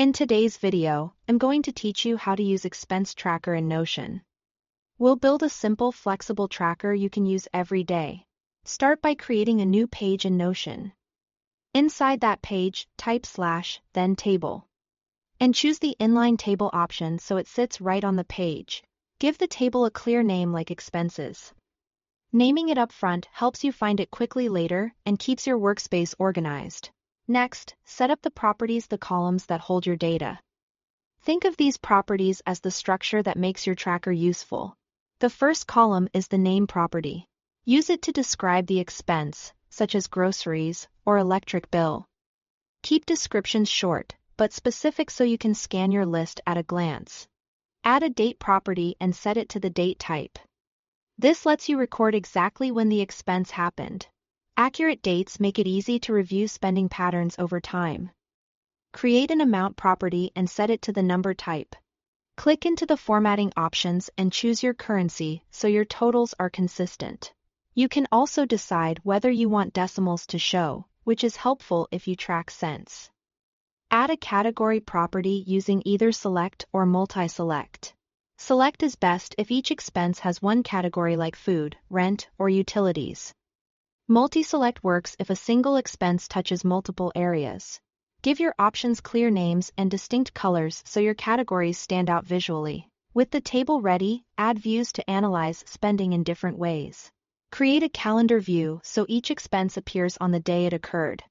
In today's video, I'm going to teach you how to use Expense Tracker in Notion. We'll build a simple, flexible tracker you can use every day. Start by creating a new page in Notion. Inside that page, type / then table. And choose the inline table option so it sits right on the page. Give the table a clear name like expenses. Naming it up front helps you find it quickly later and keeps your workspace organized. Next, set up the properties, the columns that hold your data. Think of these properties as the structure that makes your tracker useful. The first column is the name property. Use it to describe the expense, such as groceries or electric bill. Keep descriptions short, but specific so you can scan your list at a glance. Add a date property and set it to the date type. This lets you record exactly when the expense happened. Accurate dates make it easy to review spending patterns over time. Create an amount property and set it to the number type. Click into the formatting options and choose your currency so your totals are consistent. You can also decide whether you want decimals to show, which is helpful if you track cents. Add a category property using either select or multi-select. Select is best if each expense has one category like food, rent, or utilities. Multi-select works if a single expense touches multiple areas. Give your options clear names and distinct colors so your categories stand out visually. With the table ready, add views to analyze spending in different ways. Create a calendar view so each expense appears on the day it occurred.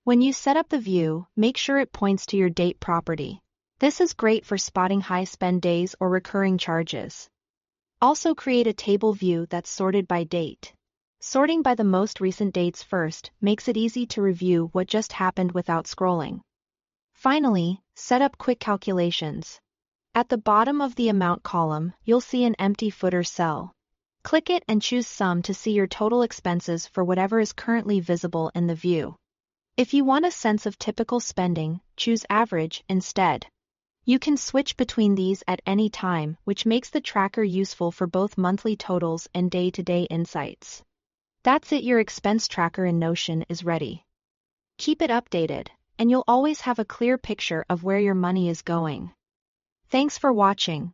When you set up the view, make sure it points to your date property. This is great for spotting high spend days or recurring charges. Also create a table view that's sorted by date. Sorting by the most recent dates first makes it easy to review what just happened without scrolling. Finally, set up quick calculations. At the bottom of the amount column, you'll see an empty footer cell. Click it and choose Sum to see your total expenses for whatever is currently visible in the view. If you want a sense of typical spending, choose Average instead. You can switch between these at any time, which makes the tracker useful for both monthly totals and day-to-day insights. That's it, your expense tracker in Notion is ready. Keep it updated, and you'll always have a clear picture of where your money is going. Thanks for watching.